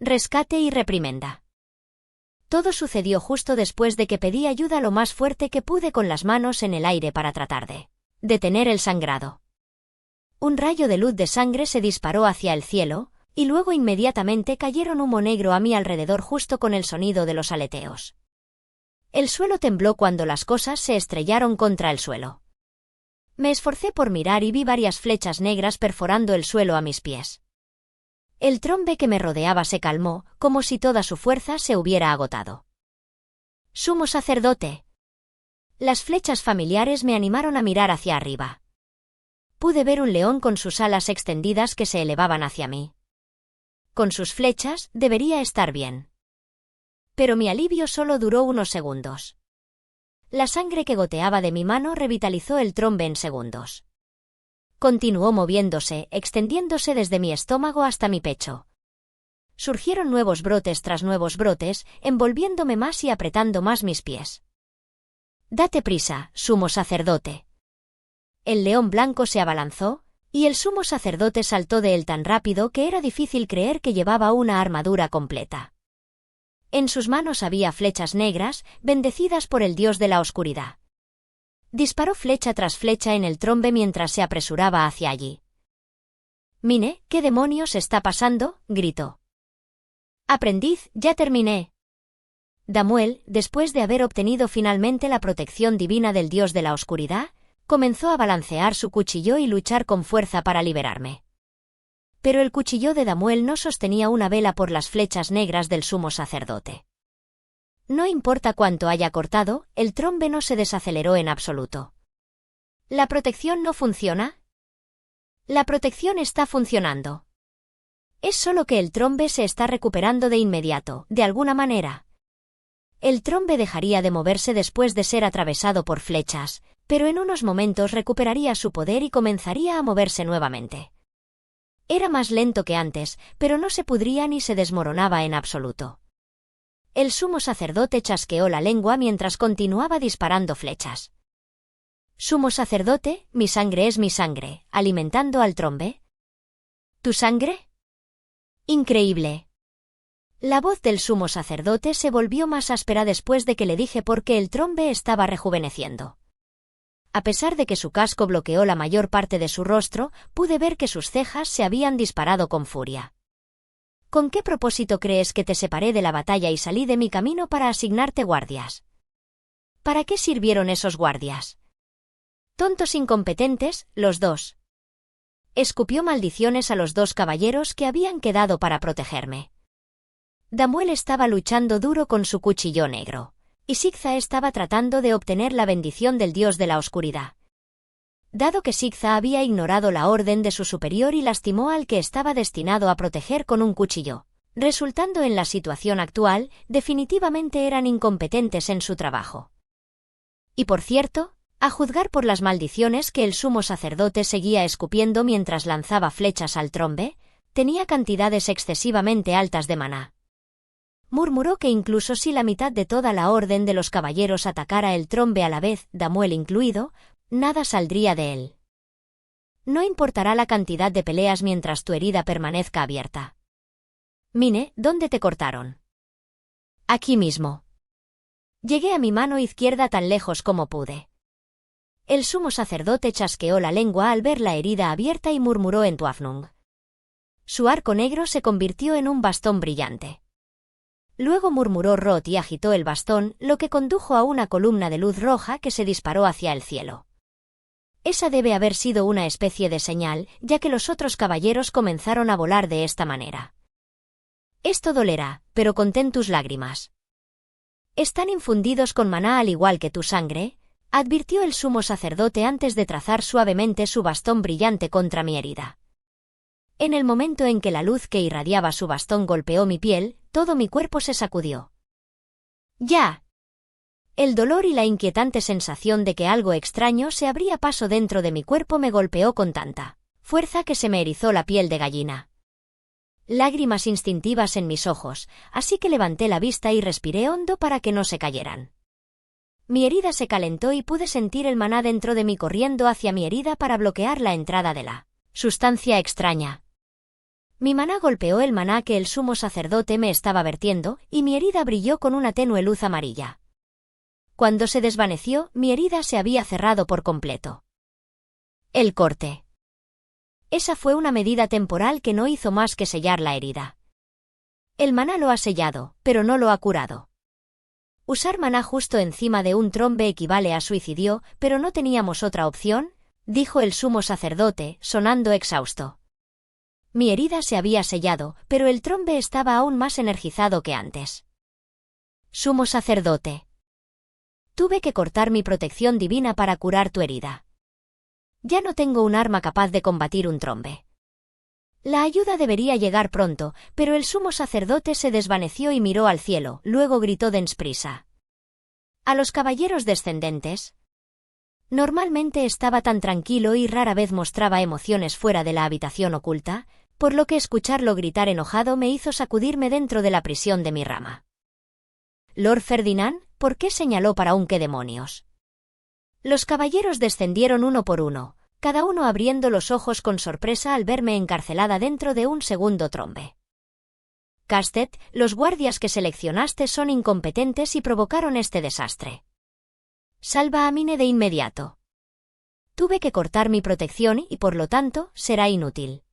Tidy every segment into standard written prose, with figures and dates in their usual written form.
rescate y reprimenda. Todo sucedió justo después de que pedí ayuda lo más fuerte que pude con las manos en el aire para tratar de detener el sangrado. Un rayo de luz de sangre se disparó hacia el cielo, y luego inmediatamente cayeron humo negro a mi alrededor justo con el sonido de los aleteos. El suelo tembló cuando las cosas se estrellaron contra el suelo. Me esforcé por mirar y vi varias flechas negras perforando el suelo a mis pies. El trombe que me rodeaba se calmó, como si toda su fuerza se hubiera agotado. Sumo sacerdote. Las flechas familiares me animaron a mirar hacia arriba. Pude ver un león con sus alas extendidas que se elevaban hacia mí. Con sus flechas, debería estar bien. Pero mi alivio solo duró unos segundos. La sangre que goteaba de mi mano revitalizó el trombe en segundos. Continuó moviéndose, extendiéndose desde mi estómago hasta mi pecho. Surgieron nuevos brotes tras nuevos brotes, envolviéndome más y apretando más mis pies. «Date prisa, sumo sacerdote». El león blanco se abalanzó, y el sumo sacerdote saltó de él tan rápido que era difícil creer que llevaba una armadura completa. En sus manos había flechas negras, bendecidas por el dios de la oscuridad. Disparó flecha tras flecha en el trombe mientras se apresuraba hacia allí. «Mine, ¿qué demonios está pasando?», gritó. «Aprendiz, ya terminé». Damuel, después de haber obtenido finalmente la protección divina del dios de la oscuridad, comenzó a balancear su cuchillo y luchar con fuerza para liberarme. Pero el cuchillo de Damuel no sostenía una vela por las flechas negras del sumo sacerdote. No importa cuánto haya cortado, el trombe no se desaceleró en absoluto. ¿La protección no funciona? La protección está funcionando. Es solo que el trombe se está recuperando de inmediato, de alguna manera. El trombe dejaría de moverse después de ser atravesado por flechas, pero en unos momentos recuperaría su poder y comenzaría a moverse nuevamente. Era más lento que antes, pero no se pudría ni se desmoronaba en absoluto. El sumo sacerdote chasqueó la lengua mientras continuaba disparando flechas. «Sumo sacerdote, mi sangre es mi sangre», alimentando al trombe. «¿Tu sangre?» «Increíble». La voz del sumo sacerdote se volvió más áspera después de que le dije por qué el trombe estaba rejuveneciendo. A pesar de que su casco bloqueó la mayor parte de su rostro, pude ver que sus cejas se habían disparado con furia. ¿Con qué propósito crees que te separé de la batalla y salí de mi camino para asignarte guardias? ¿Para qué sirvieron esos guardias? Tontos incompetentes, los dos. Escupió maldiciones a los dos caballeros que habían quedado para protegerme. Damuel estaba luchando duro con su cuchillo negro, y Sigza estaba tratando de obtener la bendición del dios de la oscuridad. Dado que Sigza había ignorado la orden de su superior y lastimó al que estaba destinado a proteger con un cuchillo, resultando en la situación actual, definitivamente eran incompetentes en su trabajo. Y por cierto, a juzgar por las maldiciones que el sumo sacerdote seguía escupiendo mientras lanzaba flechas al trombe, tenía cantidades excesivamente altas de maná. Murmuró que incluso si la mitad de toda la orden de los caballeros atacara el trombe a la vez, Damuel incluido, nada saldría de él. No importará la cantidad de peleas mientras tu herida permanezca abierta. Mine, ¿dónde te cortaron? Aquí mismo. Llegué a mi mano izquierda tan lejos como pude. El sumo sacerdote chasqueó la lengua al ver la herida abierta y murmuró en Tuafnung. Su arco negro se convirtió en un bastón brillante. Luego murmuró Rot y agitó el bastón, lo que condujo a una columna de luz roja que se disparó hacia el cielo. Esa debe haber sido una especie de señal, ya que los otros caballeros comenzaron a volar de esta manera. Esto dolerá, pero contén tus lágrimas. Están infundidos con maná al igual que tu sangre, advirtió el sumo sacerdote antes de trazar suavemente su bastón brillante contra mi herida. En el momento en que la luz que irradiaba su bastón golpeó mi piel, todo mi cuerpo se sacudió. ¡Ya! El dolor y la inquietante sensación de que algo extraño se abría paso dentro de mi cuerpo me golpeó con tanta fuerza que se me erizó la piel de gallina. Lágrimas instintivas en mis ojos, así que levanté la vista y respiré hondo para que no se cayeran. Mi herida se calentó y pude sentir el maná dentro de mí corriendo hacia mi herida para bloquear la entrada de la sustancia extraña. Mi maná golpeó el maná que el sumo sacerdote me estaba vertiendo, y mi herida brilló con una tenue luz amarilla. Cuando se desvaneció, mi herida se había cerrado por completo. El corte. Esa fue una medida temporal que no hizo más que sellar la herida. El maná lo ha sellado, pero no lo ha curado. Usar maná justo encima de un trombe equivale a suicidio, pero no teníamos otra opción, dijo el sumo sacerdote, sonando exhausto. Mi herida se había sellado, pero el trombe estaba aún más energizado que antes. Sumo sacerdote. Tuve que cortar mi protección divina para curar tu herida. Ya no tengo un arma capaz de combatir un trombe. La ayuda debería llegar pronto, pero el sumo sacerdote se desvaneció y miró al cielo, luego gritó Densprisa. A los caballeros descendentes. Normalmente estaba tan tranquilo y rara vez mostraba emociones fuera de la habitación oculta, por lo que escucharlo gritar enojado me hizo sacudirme dentro de la prisión de mi rama. Lord Ferdinand, ¿por qué señaló para un qué demonios? Los caballeros descendieron uno por uno, cada uno abriendo los ojos con sorpresa al verme encarcelada dentro de un segundo trombe. Castet, los guardias que seleccionaste son incompetentes y provocaron este desastre. Salva a Mine de inmediato. Tuve que cortar mi protección y, por lo tanto, será inútil.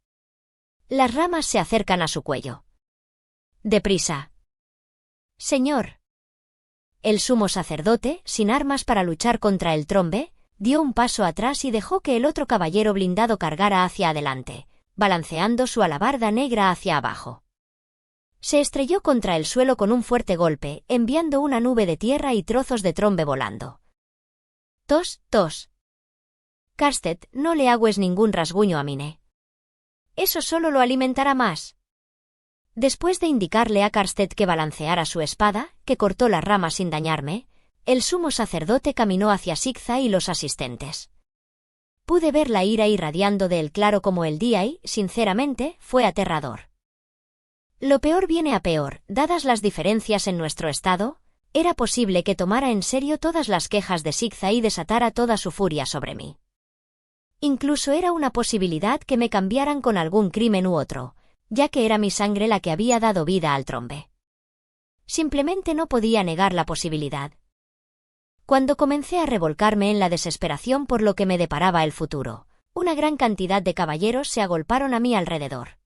Las ramas se acercan a su cuello. Deprisa. Señor. El sumo sacerdote, sin armas para luchar contra el trombe, dio un paso atrás y dejó que el otro caballero blindado cargara hacia adelante, balanceando su alabarda negra hacia abajo. Se estrelló contra el suelo con un fuerte golpe, enviando una nube de tierra y trozos de trombe volando. Tos, tos. Castet, no le hagas ningún rasguño a Mine. Eso solo lo alimentará más. Después de indicarle a Karsted que balanceara su espada, que cortó las ramas sin dañarme, el sumo sacerdote caminó hacia Sigtha y los asistentes. Pude ver la ira irradiando de él claro como el día y, sinceramente, fue aterrador. Lo peor viene a peor, dadas las diferencias en nuestro estado, era posible que tomara en serio todas las quejas de Sigtha y desatara toda su furia sobre mí. Incluso era una posibilidad que me cambiaran con algún crimen u otro, ya que era mi sangre la que había dado vida al trombe. Simplemente no podía negar la posibilidad. Cuando comencé a revolcarme en la desesperación por lo que me deparaba el futuro, una gran cantidad de caballeros se agolparon a mi alrededor.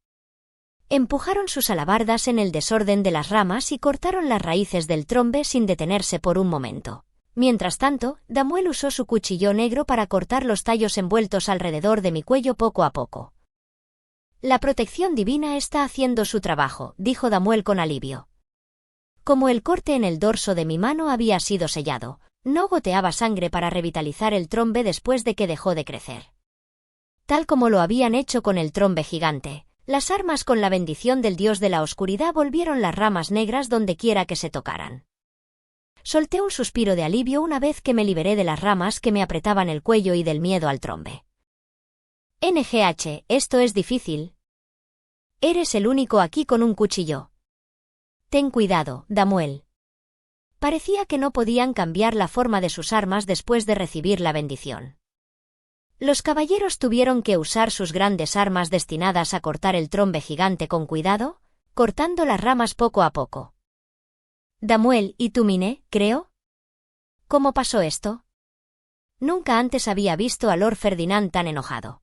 Empujaron sus alabardas en el desorden de las ramas y cortaron las raíces del trombe sin detenerse por un momento. Mientras tanto, Damuel usó su cuchillo negro para cortar los tallos envueltos alrededor de mi cuello poco a poco. La protección divina está haciendo su trabajo, dijo Damuel con alivio. Como el corte en el dorso de mi mano había sido sellado, no goteaba sangre para revitalizar el trombe después de que dejó de crecer. Tal como lo habían hecho con el trombe gigante, las armas con la bendición del dios de la oscuridad volvieron las ramas negras donde quiera que se tocaran. Solté un suspiro de alivio una vez que me liberé de las ramas que me apretaban el cuello y del miedo al trombe. NGH, esto es difícil. Eres el único aquí con un cuchillo. Ten cuidado, Damuel. Parecía que no podían cambiar la forma de sus armas después de recibir la bendición. Los caballeros tuvieron que usar sus grandes armas destinadas a cortar el trombe gigante con cuidado, cortando las ramas poco a poco. Damuel, ¿y tú Mine, creo? ¿Cómo pasó esto? Nunca antes había visto a Lord Ferdinand tan enojado.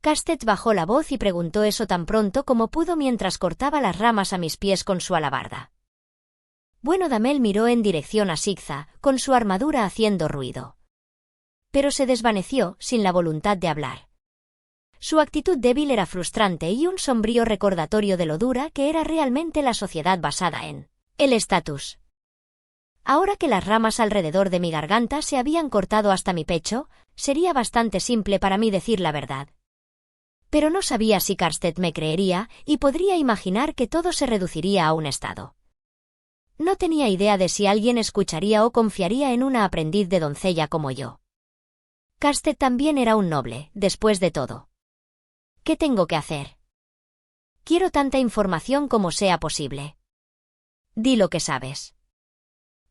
Castet bajó la voz y preguntó eso tan pronto como pudo mientras cortaba las ramas a mis pies con su alabarda. Bueno, Damuel miró en dirección a Sigtha, con su armadura haciendo ruido. Pero se desvaneció, sin la voluntad de hablar. Su actitud débil era frustrante y un sombrío recordatorio de lo dura que era realmente la sociedad basada en el estatus. Ahora que las ramas alrededor de mi garganta se habían cortado hasta mi pecho, sería bastante simple para mí decir la verdad. Pero no sabía si Karsted me creería y podría imaginar que todo se reduciría a un estado. No tenía idea de si alguien escucharía o confiaría en una aprendiz de doncella como yo. Karsted también era un noble, después de todo. ¿Qué tengo que hacer? Quiero tanta información como sea posible. Di lo que sabes.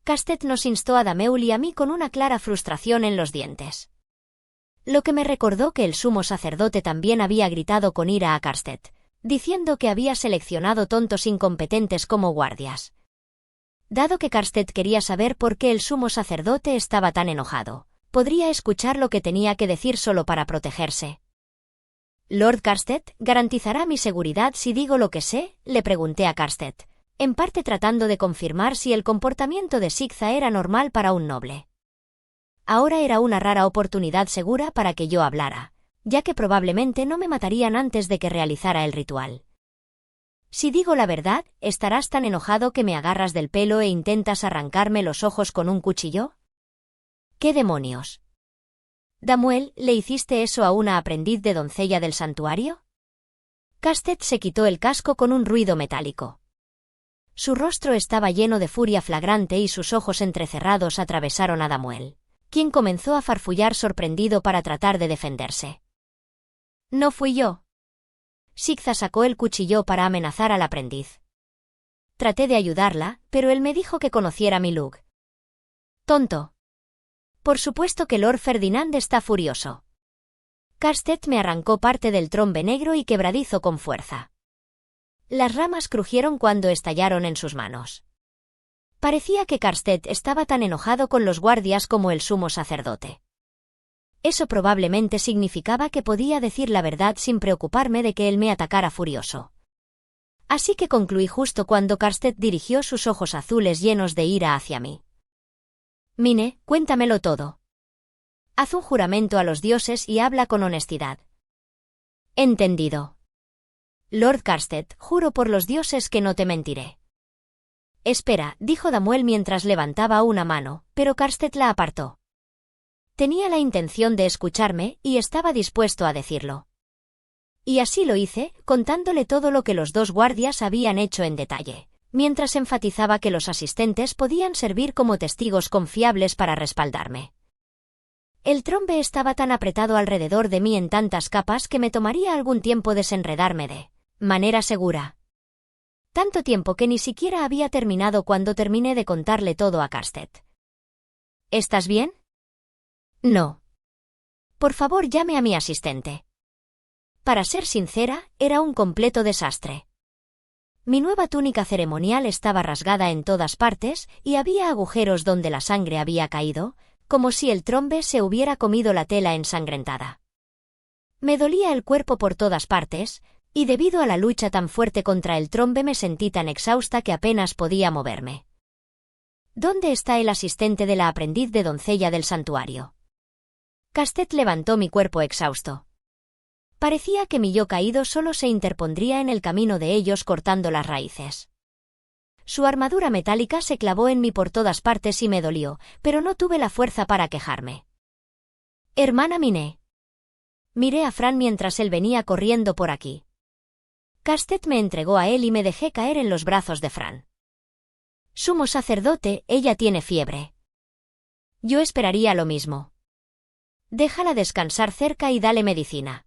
Karsted nos instó a Damuel y a mí con una clara frustración en los dientes. Lo que me recordó que el sumo sacerdote también había gritado con ira a Karsted. diciendo que había seleccionado tontos incompetentes como guardias. Dado que Karsted quería saber por qué el sumo sacerdote estaba tan enojado, podría escuchar lo que tenía que decir solo para protegerse. «Lord Karsted, ¿garantizará mi seguridad si digo lo que sé?», le pregunté a Karsted, en parte tratando de confirmar si el comportamiento de Sigtha era normal para un noble. Ahora era una rara oportunidad segura para que yo hablara, ya que probablemente no me matarían antes de que realizara el ritual. «Si digo la verdad, ¿estarás tan enojado que me agarras del pelo e intentas arrancarme los ojos con un cuchillo?» «¿Qué demonios? Damuel, ¿le hiciste eso a una aprendiz de doncella del santuario?» Karsted se quitó el casco con un ruido metálico. Su rostro estaba lleno de furia flagrante y sus ojos entrecerrados atravesaron a Damuel, quien comenzó a farfullar sorprendido para tratar de defenderse. «No fui yo». Sigtha sacó el cuchillo para amenazar al aprendiz. Traté de ayudarla, pero él me dijo que conociera mi look. «Tonto. Por supuesto que Lord Ferdinand está furioso». Karsted me arrancó parte del trombe negro y quebradizo con fuerza. Las ramas crujieron cuando estallaron en sus manos. Parecía que Karsted estaba tan enojado con los guardias como el sumo sacerdote. Eso probablemente significaba que podía decir la verdad sin preocuparme de que él me atacara furioso. Así que concluí justo cuando Karsted dirigió sus ojos azules llenos de ira hacia mí. «Mine, cuéntamelo todo. Haz un juramento a los dioses y habla con honestidad». «Entendido. Lord Karsted, juro por los dioses que no te mentiré». «Espera», dijo Damuel mientras levantaba una mano, pero Karsted la apartó. Tenía la intención de escucharme y estaba dispuesto a decirlo. Y así lo hice, contándole todo lo que los dos guardias habían hecho en detalle, mientras enfatizaba que los asistentes podían servir como testigos confiables para respaldarme. El trombe estaba tan apretado alrededor de mí en tantas capas que me tomaría algún tiempo desenredarme de manera segura. Tanto tiempo que ni siquiera había terminado cuando terminé de contarle todo a Karsted. «¿Estás bien?» «No. Por favor, llame a mi asistente». Para ser sincera, era un completo desastre. Mi nueva túnica ceremonial estaba rasgada en todas partes y había agujeros donde la sangre había caído, como si el trombe se hubiera comido la tela ensangrentada. Me dolía el cuerpo por todas partes, y debido a la lucha tan fuerte contra el trombe me sentí tan exhausta que apenas podía moverme. «¿Dónde está el asistente de la aprendiz de doncella del santuario?» Karsted levantó mi cuerpo exhausto. Parecía que mi yo caído solo se interpondría en el camino de ellos cortando las raíces. Su armadura metálica se clavó en mí por todas partes y me dolió, pero no tuve la fuerza para quejarme. «Hermana Mine». Miré a Fran mientras él venía corriendo por aquí. Karsted me entregó a él y me dejé caer en los brazos de Fran. «Sumo sacerdote, ella tiene fiebre». Yo esperaría lo mismo. «Déjala descansar cerca y dale medicina.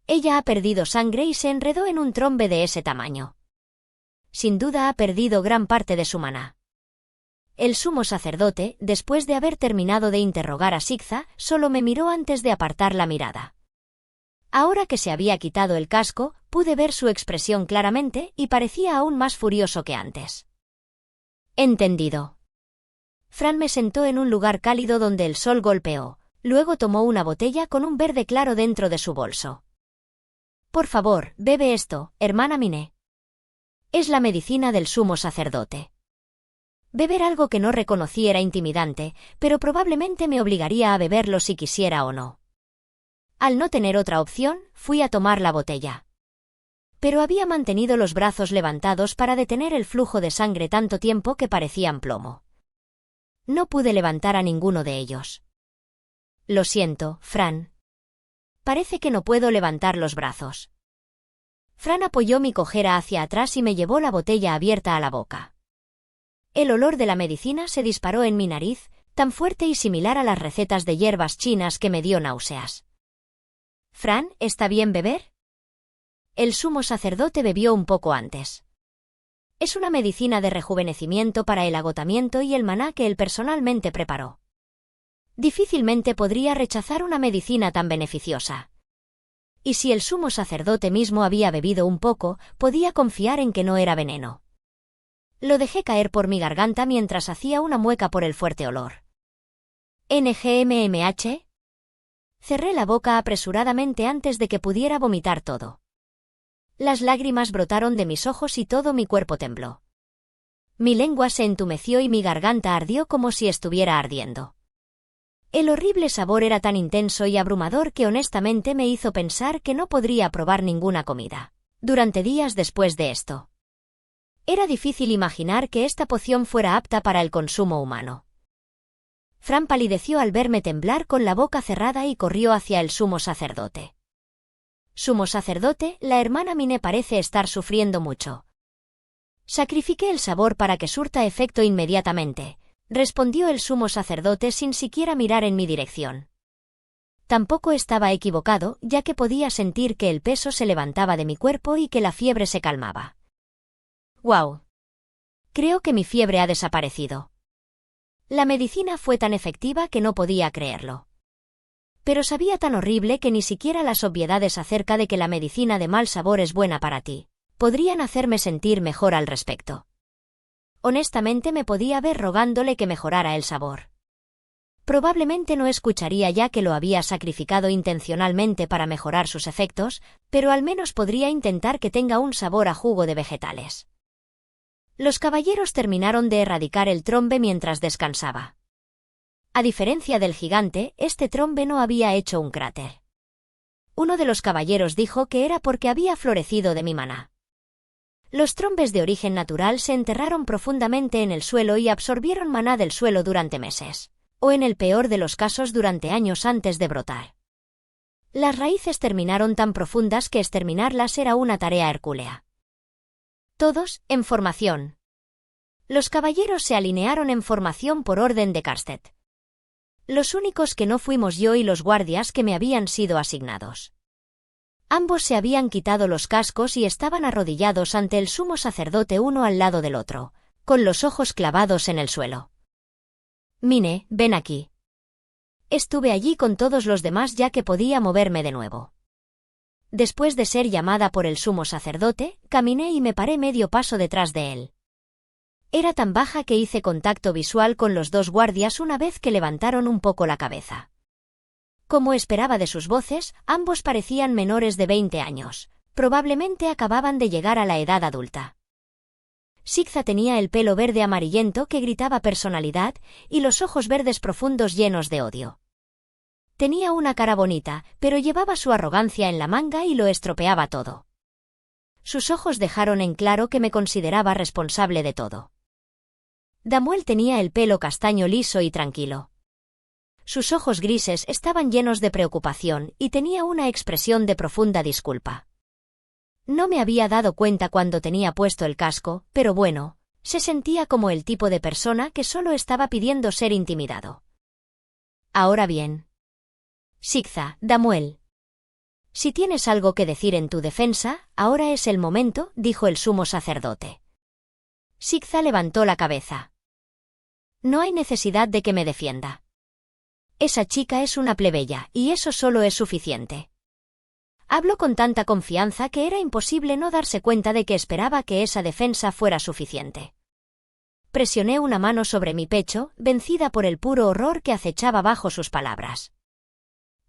Ella ha perdido sangre y se enredó en un trombe de ese tamaño. Sin duda ha perdido gran parte de su maná». El sumo sacerdote, después de haber terminado de interrogar a Sigtha, solo me miró antes de apartar la mirada. Ahora que se había quitado el casco, pude ver su expresión claramente y parecía aún más furioso que antes. «Entendido». Fran me sentó en un lugar cálido donde el sol golpeó. Luego tomó una botella con un verde claro dentro de su bolso. «Por favor, bebe esto, hermana Mine. Es la medicina del sumo sacerdote». Beber algo que no reconocí era intimidante, pero probablemente me obligaría a beberlo si quisiera o no. Al no tener otra opción, fui a tomar la botella. Pero había mantenido los brazos levantados para detener el flujo de sangre tanto tiempo que parecían plomo. No pude levantar a ninguno de ellos. «Lo siento, Fran. Parece que no puedo levantar los brazos». Fran apoyó mi cojera hacia atrás y me llevó la botella abierta a la boca. El olor de la medicina se disparó en mi nariz, tan fuerte y similar a las recetas de hierbas chinas que me dio náuseas. «Fran, ¿está bien beber?» El sumo sacerdote bebió un poco antes. Es una medicina de rejuvenecimiento para el agotamiento y el maná que él personalmente preparó. Difícilmente podría rechazar una medicina tan beneficiosa. Y si el sumo sacerdote mismo había bebido un poco, podía confiar en que no era veneno. Lo dejé caer por mi garganta mientras hacía una mueca por el fuerte olor. ¿NGMMH? Cerré la boca apresuradamente antes de que pudiera vomitar todo. Las lágrimas brotaron de mis ojos y todo mi cuerpo tembló. Mi lengua se entumeció y mi garganta ardió como si estuviera ardiendo. El horrible sabor era tan intenso y abrumador que honestamente me hizo pensar que no podría probar ninguna comida durante días después de esto. Era difícil imaginar que esta poción fuera apta para el consumo humano. Fran palideció al verme temblar con la boca cerrada y corrió hacia el sumo sacerdote. Sumo sacerdote, la hermana Mine parece estar sufriendo mucho. Sacrifiqué el sabor para que surta efecto inmediatamente, respondió el sumo sacerdote sin siquiera mirar en mi dirección. Tampoco estaba equivocado, ya que podía sentir que el peso se levantaba de mi cuerpo y que la fiebre se calmaba. ¡Guau! Creo que mi fiebre ha desaparecido. La medicina fue tan efectiva que no podía creerlo. Pero sabía tan horrible que ni siquiera las obviedades acerca de que la medicina de mal sabor es buena para ti podrían hacerme sentir mejor al respecto. Honestamente me podía ver rogándole que mejorara el sabor. Probablemente no escucharía ya que lo había sacrificado intencionalmente para mejorar sus efectos, pero al menos podría intentar que tenga un sabor a jugo de vegetales. Los caballeros terminaron de erradicar el trombe mientras descansaba. A diferencia del gigante, este trombe no había hecho un cráter. Uno de los caballeros dijo que era porque había florecido de mi maná. Los trombes de origen natural se enterraron profundamente en el suelo y absorbieron maná del suelo durante meses, o en el peor de los casos durante años antes de brotar. Las raíces terminaron tan profundas que exterminarlas era una tarea hercúlea. Todos, en formación. Los caballeros se alinearon en formación por orden de Karstedt. Los únicos que no fuimos yo y los guardias que me habían sido asignados. Ambos se habían quitado los cascos y estaban arrodillados ante el sumo sacerdote uno al lado del otro, con los ojos clavados en el suelo. Mine, ven aquí. Estuve allí con todos los demás ya que podía moverme de nuevo. Después de ser llamada por el sumo sacerdote, caminé y me paré medio paso detrás de él. Era tan baja que hice contacto visual con los dos guardias una vez que levantaron un poco la cabeza. Como esperaba de sus voces, ambos parecían menores de 20 años. Probablemente acababan de llegar a la edad adulta. Sigza tenía el pelo verde amarillento que gritaba personalidad y los ojos verdes profundos llenos de odio. Tenía una cara bonita, pero llevaba su arrogancia en la manga y lo estropeaba todo. Sus ojos dejaron en claro que me consideraba responsable de todo. Damuel tenía el pelo castaño liso y tranquilo. Sus ojos grises estaban llenos de preocupación y tenía una expresión de profunda disculpa. No me había dado cuenta cuando tenía puesto el casco, pero bueno, se sentía como el tipo de persona que solo estaba pidiendo ser intimidado. Ahora bien. Sigza, Damuel. Si tienes algo que decir en tu defensa, ahora es el momento, dijo el sumo sacerdote. Sigza levantó la cabeza. No hay necesidad de que me defienda. Esa chica es una plebeya, y eso solo es suficiente. Habló con tanta confianza que era imposible no darse cuenta de que esperaba que esa defensa fuera suficiente. Presioné una mano sobre mi pecho, vencida por el puro horror que acechaba bajo sus palabras.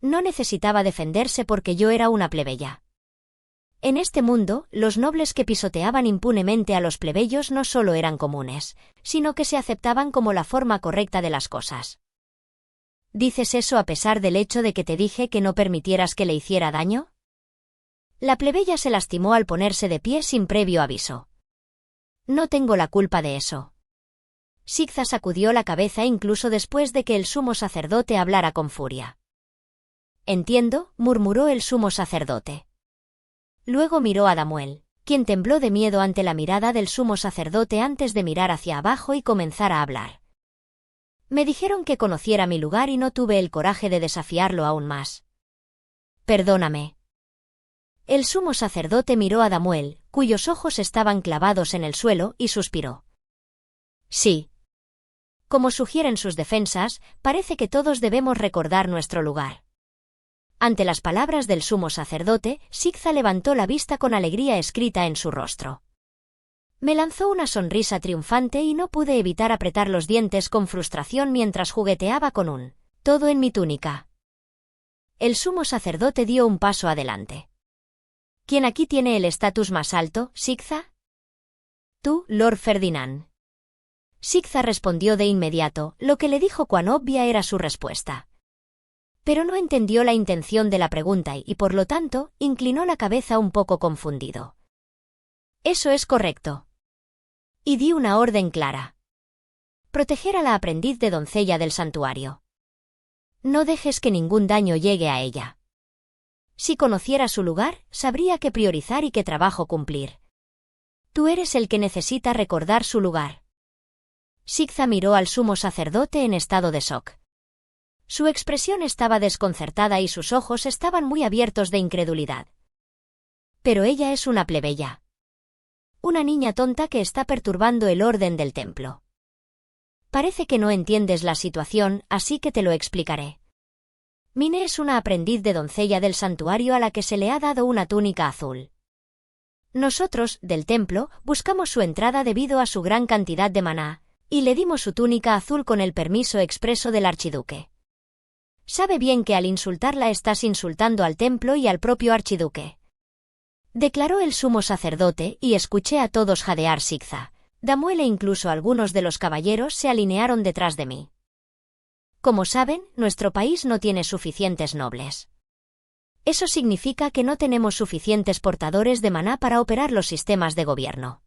No necesitaba defenderse porque yo era una plebeya. En este mundo, los nobles que pisoteaban impunemente a los plebeyos no solo eran comunes, sino que se aceptaban como la forma correcta de las cosas. ¿Dices eso a pesar del hecho de que te dije que no permitieras que le hiciera daño? La plebeya se lastimó al ponerse de pie sin previo aviso. No tengo la culpa de eso. Sigza sacudió la cabeza incluso después de que el sumo sacerdote hablara con furia. Entiendo, murmuró el sumo sacerdote. Luego miró a Damuel, quien tembló de miedo ante la mirada del sumo sacerdote antes de mirar hacia abajo y comenzar a hablar. Me dijeron que conociera mi lugar y no tuve el coraje de desafiarlo aún más. Perdóname. El sumo sacerdote miró a Damuel, cuyos ojos estaban clavados en el suelo, y suspiró. Sí. Como sugieren sus defensas, parece que todos debemos recordar nuestro lugar. Ante las palabras del sumo sacerdote, Sigtha levantó la vista con alegría escrita en su rostro. Me lanzó una sonrisa triunfante y no pude evitar apretar los dientes con frustración mientras jugueteaba con un todo en mi túnica. El sumo sacerdote dio un paso adelante. ¿Quién aquí tiene el estatus más alto, Sigtha? Tú, Lord Ferdinand. Sigtha respondió de inmediato, lo que le dijo cuán obvia era su respuesta. Pero no entendió la intención de la pregunta y, por lo tanto, inclinó la cabeza un poco confundido. Eso es correcto. Y di una orden clara. Proteger a la aprendiz de doncella del santuario. No dejes que ningún daño llegue a ella. Si conociera su lugar, sabría qué priorizar y qué trabajo cumplir. Tú eres el que necesita recordar su lugar. Sigtha miró al sumo sacerdote en estado de shock. Su expresión estaba desconcertada y sus ojos estaban muy abiertos de incredulidad. Pero ella es una plebeya. Una niña tonta que está perturbando el orden del templo. Parece que no entiendes la situación, así que te lo explicaré. Mine es una aprendiz de doncella del santuario a la que se le ha dado una túnica azul. Nosotros, del templo, buscamos su entrada debido a su gran cantidad de maná, y le dimos su túnica azul con el permiso expreso del archiduque. Sabe bien que al insultarla estás insultando al templo y al propio archiduque. Declaró el sumo sacerdote y escuché a todos jadear Sigtha. Damuel e incluso algunos de los caballeros se alinearon detrás de mí. Como saben, nuestro país no tiene suficientes nobles. Eso significa que no tenemos suficientes portadores de maná para operar los sistemas de gobierno.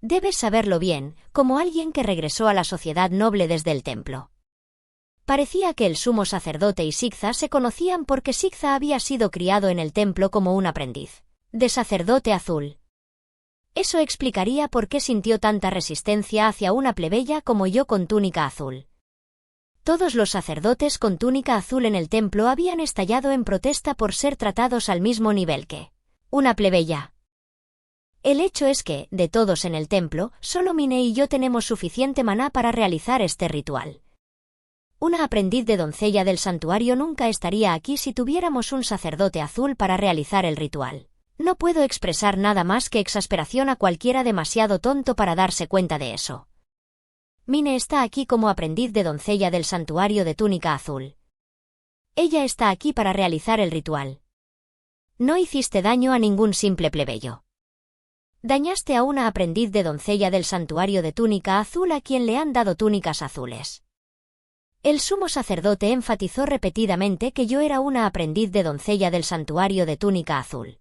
Debes saberlo bien, como alguien que regresó a la sociedad noble desde el templo. Parecía que el sumo sacerdote y Sigtha se conocían porque Sigtha había sido criado en el templo como un aprendiz de sacerdote azul. Eso explicaría por qué sintió tanta resistencia hacia una plebeya como yo con túnica azul. Todos los sacerdotes con túnica azul en el templo habían estallado en protesta por ser tratados al mismo nivel que una plebeya. El hecho es que, de todos en el templo, solo Mine y yo tenemos suficiente maná para realizar este ritual. Una aprendiz de doncella del santuario nunca estaría aquí si tuviéramos un sacerdote azul para realizar el ritual. No puedo expresar nada más que exasperación a cualquiera demasiado tonto para darse cuenta de eso. Mine está aquí como aprendiz de doncella del santuario de túnica azul. Ella está aquí para realizar el ritual. No hiciste daño a ningún simple plebeyo. Dañaste a una aprendiz de doncella del santuario de túnica azul a quien le han dado túnicas azules. El sumo sacerdote enfatizó repetidamente que yo era una aprendiz de doncella del santuario de túnica azul.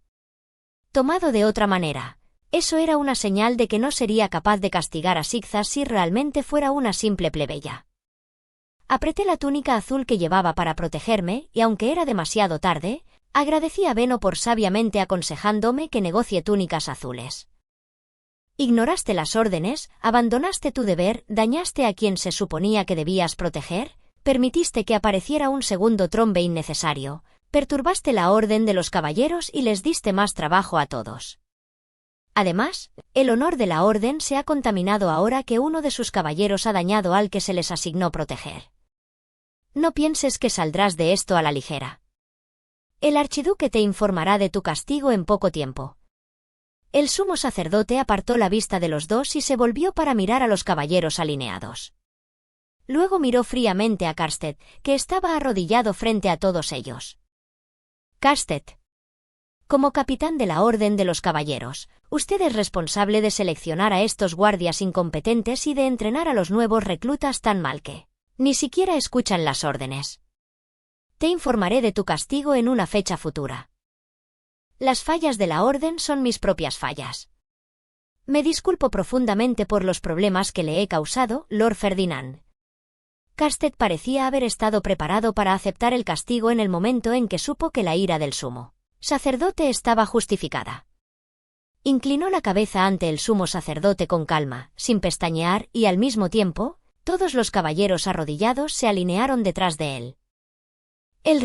Tomado de otra manera, eso era una señal de que no sería capaz de castigar a Sigtha si realmente fuera una simple plebeya. Apreté la túnica azul que llevaba para protegerme y aunque era demasiado tarde, agradecí a Beno por sabiamente aconsejándome que negocie túnicas azules. Ignoraste las órdenes, abandonaste tu deber, dañaste a quien se suponía que debías proteger, permitiste que apareciera un segundo trombe innecesario, perturbaste la orden de los caballeros y les diste más trabajo a todos. Además, el honor de la orden se ha contaminado ahora que uno de sus caballeros ha dañado al que se les asignó proteger. No pienses que saldrás de esto a la ligera. El archiduque te informará de tu castigo en poco tiempo. El sumo sacerdote apartó la vista de los dos y se volvió para mirar a los caballeros alineados. Luego miró fríamente a Karsted, que estaba arrodillado frente a todos ellos. Karsted. Como capitán de la Orden de los Caballeros, usted es responsable de seleccionar a estos guardias incompetentes y de entrenar a los nuevos reclutas tan mal que ni siquiera escuchan las órdenes. Te informaré de tu castigo en una fecha futura. Las fallas de la Orden son mis propias fallas. Me disculpo profundamente por los problemas que le he causado, Lord Ferdinand. Karsted parecía haber estado preparado para aceptar el castigo en el momento en que supo que la ira del sumo sacerdote estaba justificada. Inclinó la cabeza ante el sumo sacerdote con calma, sin pestañear, y al mismo tiempo, todos los caballeros arrodillados se alinearon detrás de él. El